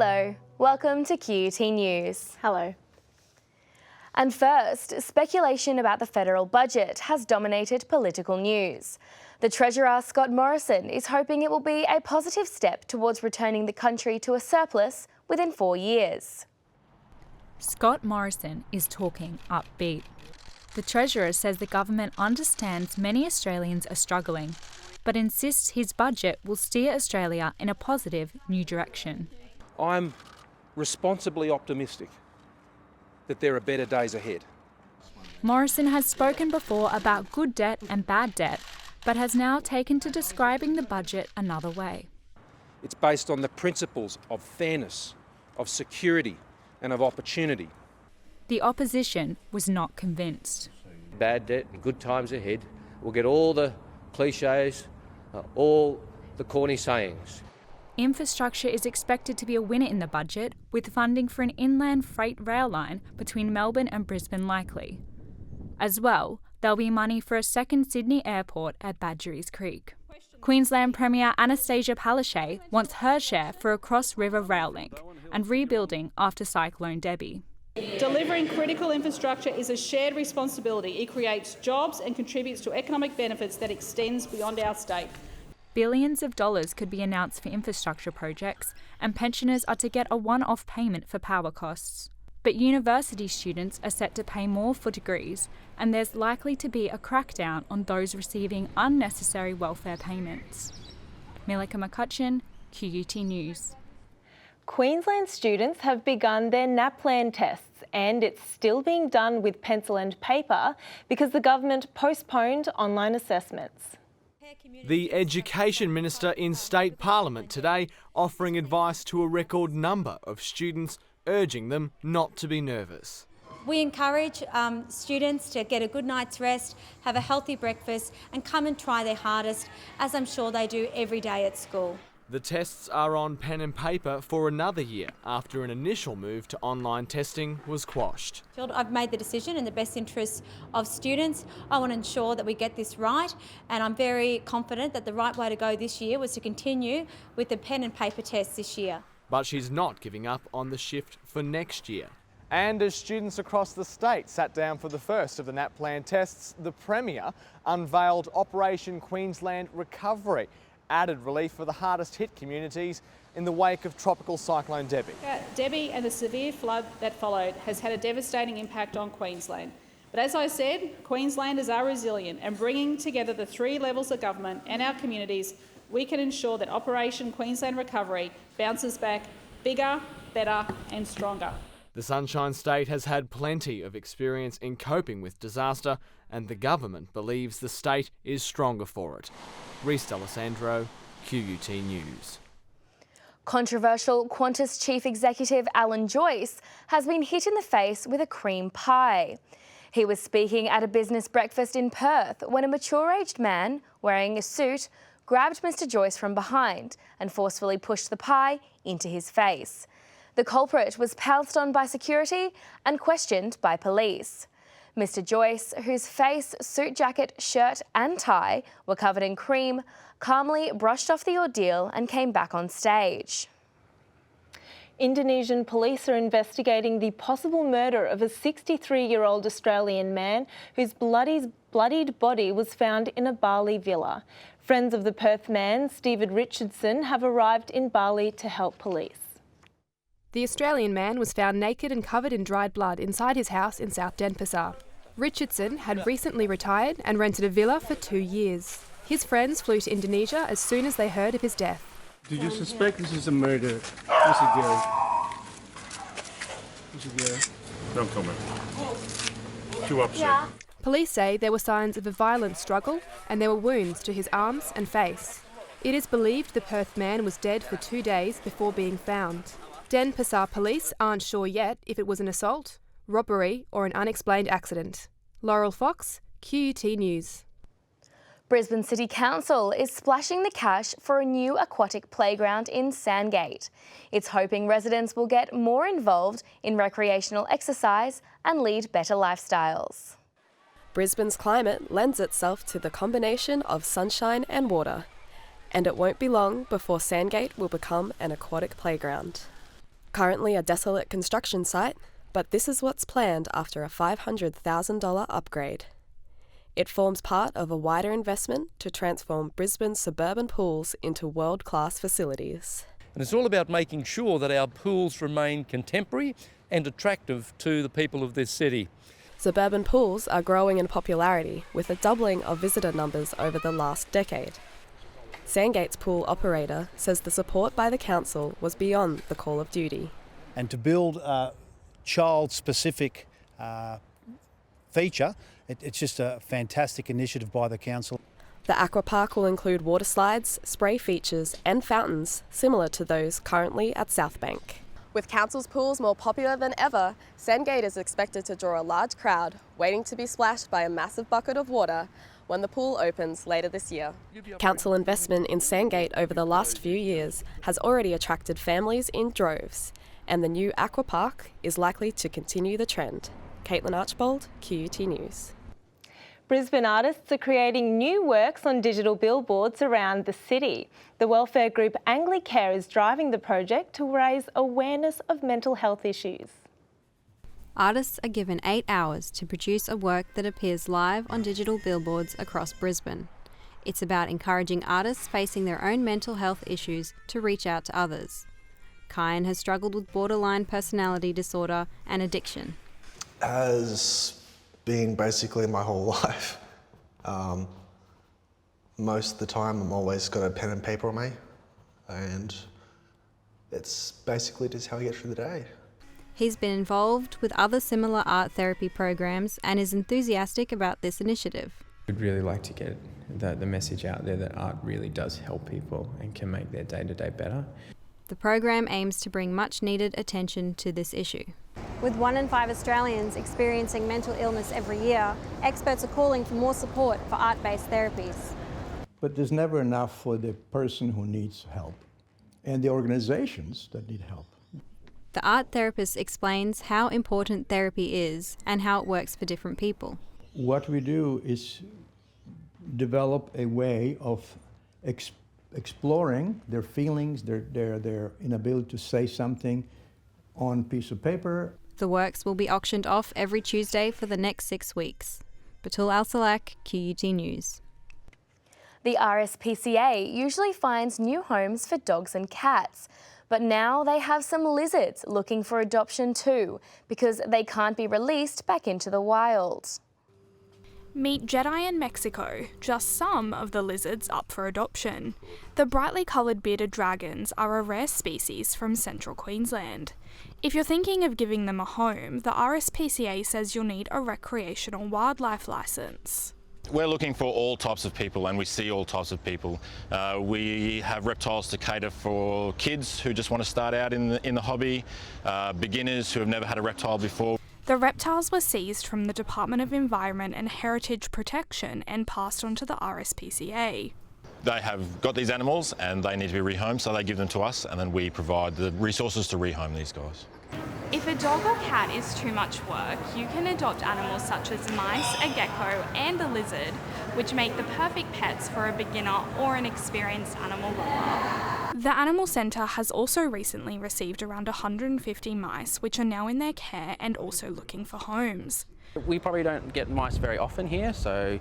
Hello, welcome to QUT News. Hello. And first, speculation about the federal budget has dominated political news. The Treasurer, Scott Morrison, is hoping it will be a positive step towards returning the country to a surplus within 4 years. Scott Morrison is talking upbeat. The Treasurer says the government understands many Australians are struggling, but insists his budget will steer Australia in a positive new direction. I'm responsibly optimistic that there are better days ahead. Morrison has spoken before about good debt and bad debt, but has now taken to describing the budget another way. It's based on the principles of fairness, of security and of opportunity. The opposition was not convinced. Bad debt and good times ahead. We'll get all the cliches, all the corny sayings. Infrastructure is expected to be a winner in the budget, with funding for an inland freight rail line between Melbourne and Brisbane likely. As well, there'll be money for a second Sydney airport at Badgerys Creek. Queensland Premier Anastasia Palaszczuk wants her share for a cross-river rail link and rebuilding after Cyclone Debbie. Delivering critical infrastructure is a shared responsibility. It creates jobs and contributes to economic benefits that extends beyond our state. Billions of dollars could be announced for infrastructure projects, and pensioners are to get a one-off payment for power costs. But university students are set to pay more for degrees, and there's likely to be a crackdown on those receiving unnecessary welfare payments. Milika McCutcheon, QUT News. Queensland students have begun their NAPLAN tests, and it's still being done with pencil and paper because the government postponed online assessments. The Education Minister in State Parliament today offering advice to a record number of students, urging them not to be nervous. We encourage students to get a good night's rest, have a healthy breakfast and come and try their hardest, as I'm sure they do every day at school. The tests are on pen and paper for another year after an initial move to online testing was quashed. I've made the decision in the best interests of students. I want to ensure that we get this right, and I'm very confident that the right way to go this year was to continue with the pen and paper tests this year. But she's not giving up on the shift for next year. And as students across the state sat down for the first of the NAPLAN tests, the Premier unveiled Operation Queensland Recovery, added relief for the hardest hit communities in the wake of Tropical Cyclone Debbie. Debbie and the severe flood that followed has had a devastating impact on Queensland. But as I said, Queenslanders are resilient, and bringing together the three levels of government and our communities, we can ensure that Operation Queensland Recovery bounces back bigger, better and stronger. The Sunshine State has had plenty of experience in coping with disaster, and the government believes the state is stronger for it. Reece D'Alessandro, QUT News. Controversial Qantas Chief Executive Alan Joyce has been hit in the face with a cream pie. He was speaking at a business breakfast in Perth when a mature-aged man wearing a suit grabbed Mr Joyce from behind and forcefully pushed the pie into his face. The culprit was pounced on by security and questioned by police. Mr Joyce, whose face, suit jacket, shirt and tie were covered in cream, calmly brushed off the ordeal and came back on stage. Indonesian police are investigating the possible murder of a 63-year-old Australian man whose bloodied body was found in a Bali villa. Friends of the Perth man, Stephen Richardson, have arrived in Bali to help police. The Australian man was found naked and covered in dried blood inside his house in South Denpasar. Richardson had recently retired and rented a villa for 2 years. His friends flew to Indonesia as soon as they heard of his death. Do you suspect this is a murder, Mr. Gary? Mr. Gary? Don't comment. Too upset. Police say there were signs of a violent struggle and there were wounds to his arms and face. It is believed the Perth man was dead for 2 days before being found. Denpasar police aren't sure yet if it was an assault, robbery or an unexplained accident. Laurel Fox, QUT News. Brisbane City Council is splashing the cash for a new aquatic playground in Sandgate. It's hoping residents will get more involved in recreational exercise and lead better lifestyles. Brisbane's climate lends itself to the combination of sunshine and water, and it won't be long before Sandgate will become an aquatic playground. Currently a desolate construction site, but this is what's planned after a $500,000 upgrade. It forms part of a wider investment to transform Brisbane's suburban pools into world-class facilities. And it's all about making sure that our pools remain contemporary and attractive to the people of this city. Suburban pools are growing in popularity, with a doubling of visitor numbers over the last decade. Sandgate's pool operator says the support by the council was beyond the call of duty. And to build a child-specific feature, it's just a fantastic initiative by the council. The Aqua Park will include water slides, spray features and fountains similar to those currently at South Bank. With council's pools more popular than ever, Sandgate is expected to draw a large crowd waiting to be splashed by a massive bucket of water when the pool opens later this year. Council investment in Sandgate over the last few years has already attracted families in droves, and the new Aqua Park is likely to continue the trend. Caitlin Archbold, QUT News. Brisbane artists are creating new works on digital billboards around the city. The welfare group Anglicare is driving the project to raise awareness of mental health issues. Artists are given 8 hours to produce a work that appears live on digital billboards across Brisbane. It's about encouraging artists facing their own mental health issues to reach out to others. Kyan has struggled with borderline personality disorder and addiction. Has been basically my whole life. Most of the time I'm always got a pen and paper on me, and it's basically just how I get through the day. He's been involved with other similar art therapy programs and is enthusiastic about this initiative. We'd really like to get the message out there that art really does help people and can make their day-to-day better. The program aims to bring much needed attention to this issue. With 1 in 5 Australians experiencing mental illness every year, experts are calling for more support for art-based therapies. But there's never enough for the person who needs help and the organisations that need help. The art therapist explains how important therapy is and how it works for different people. What we do is develop a way of exploring their feelings, their inability to say something on a piece of paper. The works will be auctioned off every Tuesday for the next 6 weeks. Batul Al-Salak, QUT News. The RSPCA usually finds new homes for dogs and cats, but now they have some lizards looking for adoption too, because they can't be released back into the wild. Meet Jedi in Mexico, just some of the lizards up for adoption. The brightly coloured bearded dragons are a rare species from central Queensland. If you're thinking of giving them a home, the RSPCA says you'll need a recreational wildlife licence. We're looking for all types of people, and we see all types of people. We have reptiles to cater for kids who just want to start out in the hobby, beginners who have never had a reptile before. The reptiles were seized from the Department of Environment and Heritage Protection and passed on to the RSPCA. They have got these animals and they need to be rehomed, so they give them to us and then we provide the resources to rehome these guys. If a dog or cat is too much work, you can adopt animals such as mice, a gecko and a lizard, which make the perfect pets for a beginner or an experienced animal lover. The Animal Centre has also recently received around 150 mice, which are now in their care and also looking for homes. We probably don't get mice very often here, so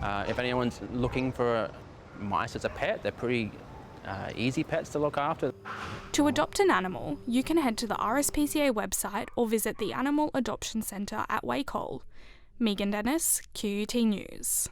if anyone's looking for mice as a pet, they're pretty easy pets to look after. To adopt an animal, you can head to the RSPCA website or visit the Animal Adoption Centre at Wacol. Megan Dennis, QUT News.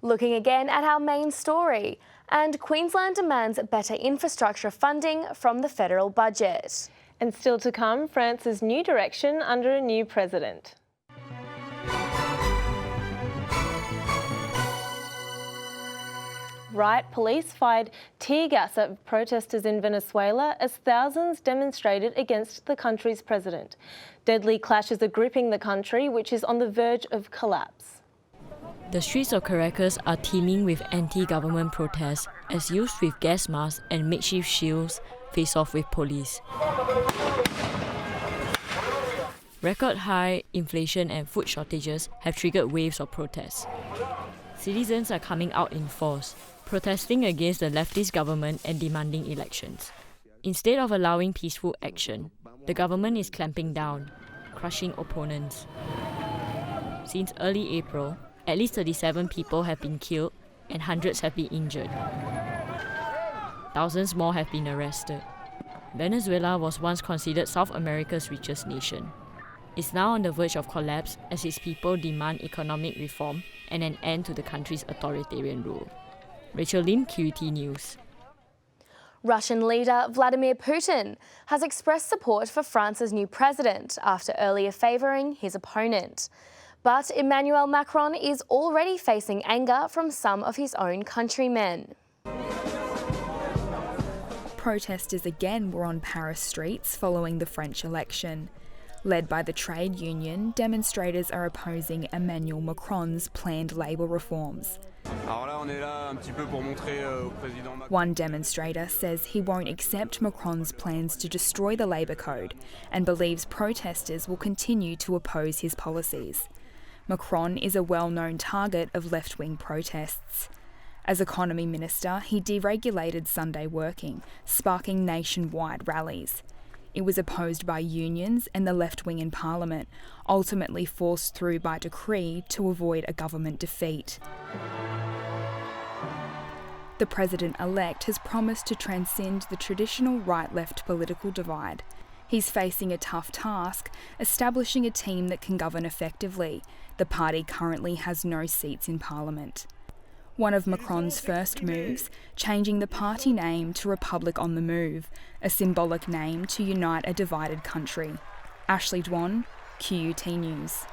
Looking again at our main story, and Queensland demands better infrastructure funding from the federal budget. And still to come, France's new direction under a new president. Riot police fired tear gas at protesters in Venezuela as thousands demonstrated against the country's president. Deadly clashes are gripping the country, which is on the verge of collapse. The streets of Caracas are teeming with anti-government protests as youths with gas masks and makeshift shields face off with police. Record high inflation and food shortages have triggered waves of protests. Citizens are coming out in force, protesting against the leftist government and demanding elections. Instead of allowing peaceful action, the government is clamping down, crushing opponents. Since early April, at least 37 people have been killed and hundreds have been injured. Thousands more have been arrested. Venezuela was once considered South America's richest nation. It's now on the verge of collapse as its people demand economic reform and an end to the country's authoritarian rule. Rachel Lim, QUT News. Russian leader Vladimir Putin has expressed support for France's new president after earlier favouring his opponent. But Emmanuel Macron is already facing anger from some of his own countrymen. Protesters again were on Paris streets following the French election. Led by the trade union, demonstrators are opposing Emmanuel Macron's planned labour reforms. One demonstrator says he won't accept Macron's plans to destroy the labour code and believes protesters will continue to oppose his policies. Macron is a well-known target of left-wing protests. As economy minister, he deregulated Sunday working, sparking nationwide rallies. It was opposed by unions and the left wing in Parliament, ultimately forced through by decree to avoid a government defeat. The president-elect has promised to transcend the traditional right-left political divide. He's facing a tough task, establishing a team that can govern effectively. The party currently has no seats in Parliament. One of Macron's first moves, changing the party name to Republic on the Move, a symbolic name to unite a divided country. Ashley Dwan, QUT News.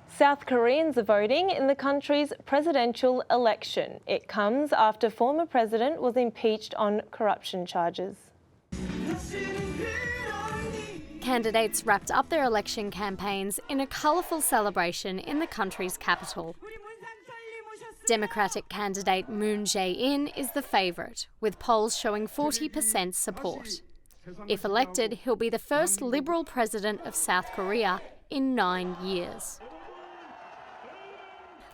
South Koreans are voting in the country's presidential election. It comes after former president was impeached on corruption charges. Candidates wrapped up their election campaigns in a colourful celebration in the country's capital. Democratic candidate Moon Jae-in is the favourite, with polls showing 40% support. If elected, he'll be the first Liberal president of South Korea in 9 years.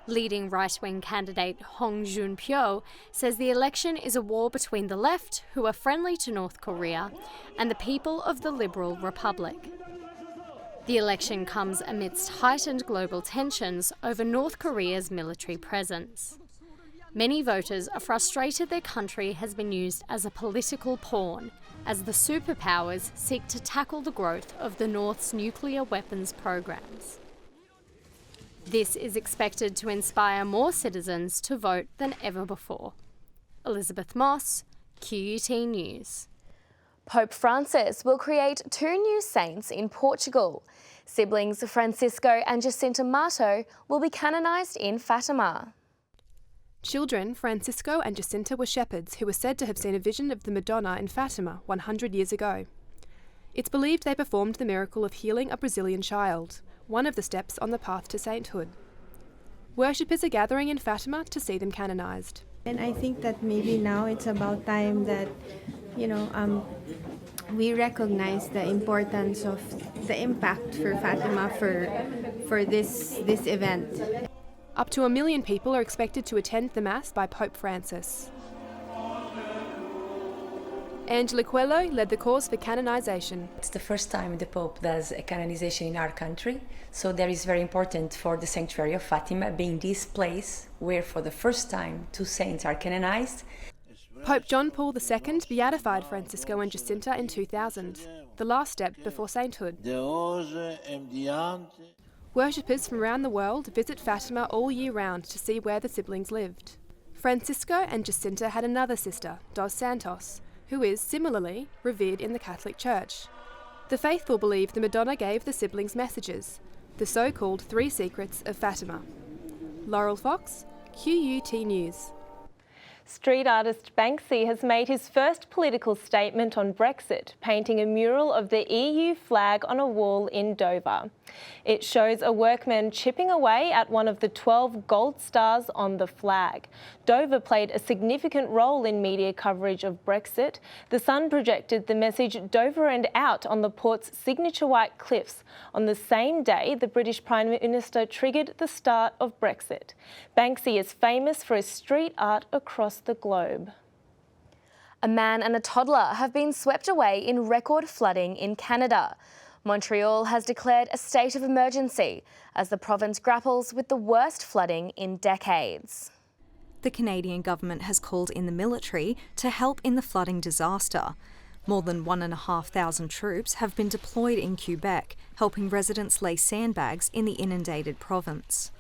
Leading right-wing candidate Hong Joon-pyo says the election is a war between the left, who are friendly to North Korea, and the people of the Liberal Republic. The election comes amidst heightened global tensions over North Korea's military presence. Many voters are frustrated their country has been used as a political pawn, as the superpowers seek to tackle the growth of the North's nuclear weapons programs. This is expected to inspire more citizens to vote than ever before. Elizabeth Moss, QUT News. Pope Francis will create 2 new saints in Portugal. Siblings Francisco and Jacinta Mato will be canonised in Fatima. Children Francisco and Jacinta were shepherds who were said to have seen a vision of the Madonna in Fatima 100 years ago. It's believed they performed the miracle of healing a Brazilian child, one of the steps on the path to sainthood. Worshippers are gathering in Fatima to see them canonised. And I think that maybe now it's about time that, we recognize the importance of the impact for Fatima for this event. Up to 1 million people are expected to attend the Mass by Pope Francis. Angela Coelho led the cause for canonisation. It's the first time the Pope does a canonization in our country, so that is very important for the Sanctuary of Fatima being this place where for the first time 2 saints are canonized. Pope John Paul II beatified Francisco and Jacinta in 2000, the last step before sainthood. Worshippers from around the world visit Fatima all year round to see where the siblings lived. Francisco and Jacinta had another sister, Dos Santos, who is similarly revered in the Catholic Church. The faithful believe the Madonna gave the siblings messages, the so-called 3 secrets of Fatima. Laurel Fox, QUT News. Street artist Banksy has made his first political statement on Brexit, painting a mural of the EU flag on a wall in Dover. It shows a workman chipping away at one of the 12 gold stars on the flag. Dover played a significant role in media coverage of Brexit. The Sun projected the message "Dover and out" on the port's signature white cliffs on the same day the British Prime Minister triggered the start of Brexit. Banksy is famous for his street art across the globe. A man and a toddler have been swept away in record flooding in Canada. Montreal has declared a state of emergency as the province grapples with the worst flooding in decades. The Canadian government has called in the military to help in the flooding disaster. More than 1,500 troops have been deployed in Quebec, helping residents lay sandbags in the inundated province.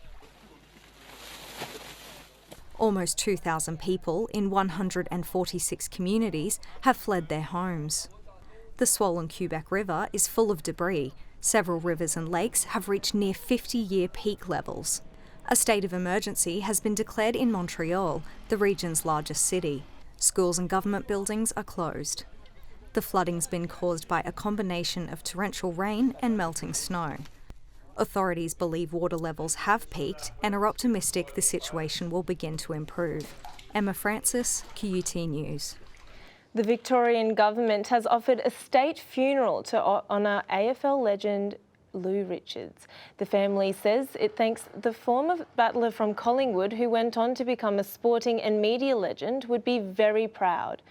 Almost 2,000 people in 146 communities have fled their homes. The swollen Quebec River is full of debris. Several rivers and lakes have reached near 50-year peak levels. A state of emergency has been declared in Montreal, the region's largest city. Schools and government buildings are closed. The flooding's been caused by a combination of torrential rain and melting snow. Authorities believe water levels have peaked and are optimistic the situation will begin to improve. Emma Francis, QUT News. The Victorian government has offered a state funeral to honour AFL legend Lou Richards. The family says it thinks the former battler from Collingwood, who went on to become a sporting and media legend, would be very proud.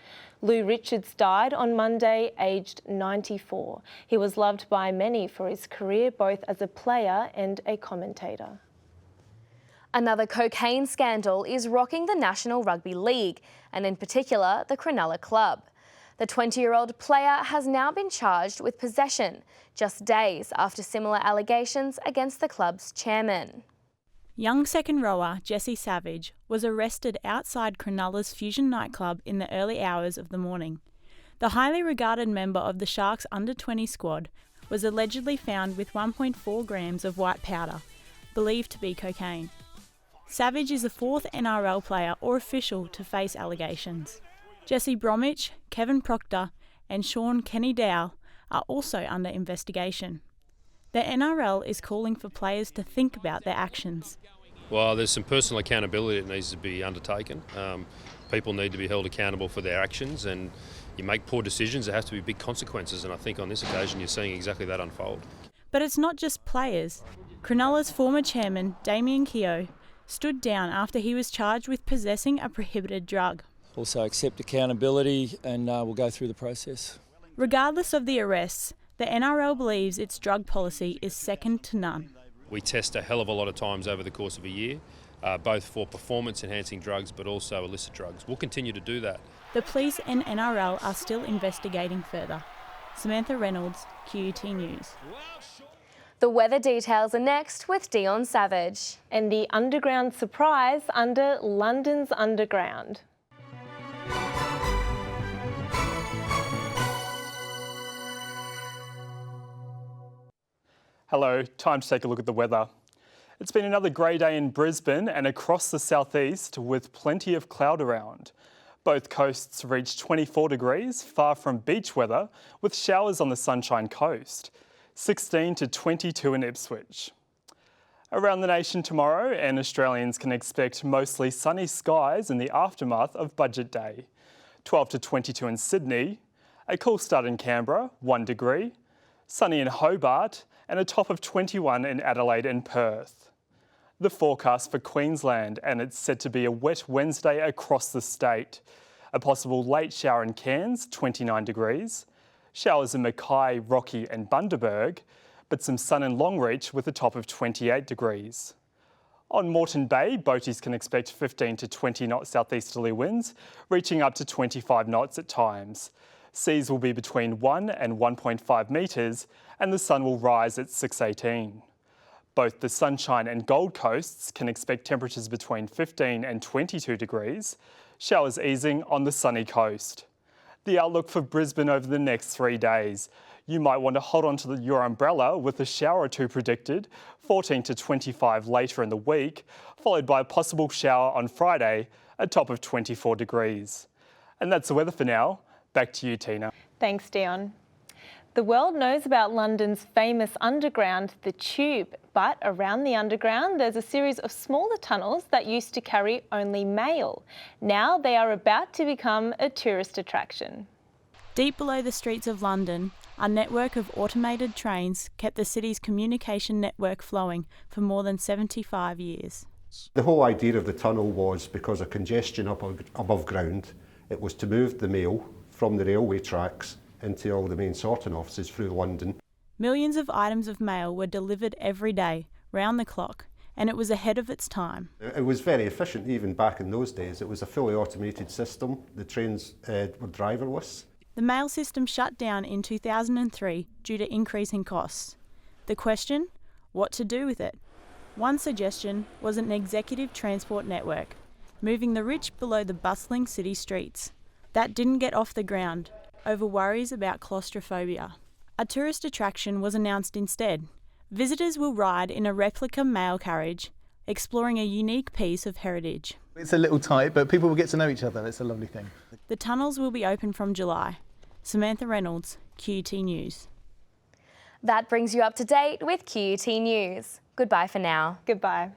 Lou Richards died on Monday, aged 94. He was loved by many for his career both as a player and a commentator. Another cocaine scandal is rocking the National Rugby League, and in particular the Cronulla club. The 20-year-old player has now been charged with possession, just days after similar allegations against the club's chairman. Young second rower Jesse Savage was arrested outside Cronulla's Fusion nightclub in the early hours of the morning. The highly regarded member of the Sharks under-20 squad was allegedly found with 1.4 grams of white powder, believed to be cocaine. Savage is the fourth NRL player or official to face allegations. Jesse Bromwich, Kevin Proctor and Sean Kenny-Dow are also under investigation. The NRL is calling for players to think about their actions. Well, there's some personal accountability that needs to be undertaken. People need to be held accountable for their actions, and you make poor decisions, there has to be big consequences, and I think on this occasion you're seeing exactly that unfold. But it's not just players. Cronulla's former chairman, Damien Keogh, stood down after he was charged with possessing a prohibited drug. Also accept accountability and we'll go through the process. Regardless of the arrests, the NRL believes its drug policy is second to none. We test a hell of a lot of times over the course of a year, both for performance-enhancing drugs but also illicit drugs. We'll continue to do that. The police and NRL are still investigating further. Samantha Reynolds, QUT News. The weather details are next with Deon Savage. And the underground surprise under London's underground. Hello, time to take a look at the weather. It's been another grey day in Brisbane and across the southeast with plenty of cloud around. Both coasts reach 24 degrees, far from beach weather, with showers on the Sunshine Coast. 16 to 22 in Ipswich. Around the nation tomorrow, and Australians can expect mostly sunny skies in the aftermath of Budget Day. 12 to 22 in Sydney, a cool start in Canberra, 1 degree, sunny in Hobart, and a top of 21 in Adelaide and Perth. The forecast for Queensland, and it's set to be a wet Wednesday across the state. A possible late shower in Cairns, 29 degrees. Showers in Mackay, Rocky and Bundaberg, but some sun in Longreach with a top of 28 degrees. On Moreton Bay, boaties can expect 15 to 20 knot southeasterly winds, reaching up to 25 knots at times. Seas will be between 1 and 1.5 metres, and the sun will rise at 6:18. Both the Sunshine and Gold Coasts can expect temperatures between 15 and 22 degrees, showers easing on the sunny coast. The outlook for Brisbane over the next 3 days. You might want to hold on to your umbrella with a shower or two predicted, 14 to 25 later in the week, followed by a possible shower on Friday, a top of 24 degrees. And that's the weather for now. Back to you, Tina. Thanks, Deon. The world knows about London's famous underground, the Tube, but around the underground there's a series of smaller tunnels that used to carry only mail. Now they are about to become a tourist attraction. Deep below the streets of London, a network of automated trains kept the city's communication network flowing for more than 75 years. The whole idea of the tunnel was because of congestion above ground. It was to move the mail from the railway tracks into all the main sorting offices through London. Millions of items of mail were delivered every day, round the clock, and it was ahead of its time. It was very efficient even back in those days. It was a fully automated system. The trains were driverless. The mail system shut down in 2003 due to increasing costs. The question? What to do with it? One suggestion was an executive transport network, moving the rich below the bustling city streets. That didn't get off the ground, over worries about claustrophobia. A tourist attraction was announced instead. Visitors will ride in a replica mail carriage, exploring a unique piece of heritage. It's a little tight, but people will get to know each other. It's a lovely thing. The tunnels will be open from July. Samantha Reynolds, QUT News. That brings you up to date with QUT News. Goodbye for now. Goodbye.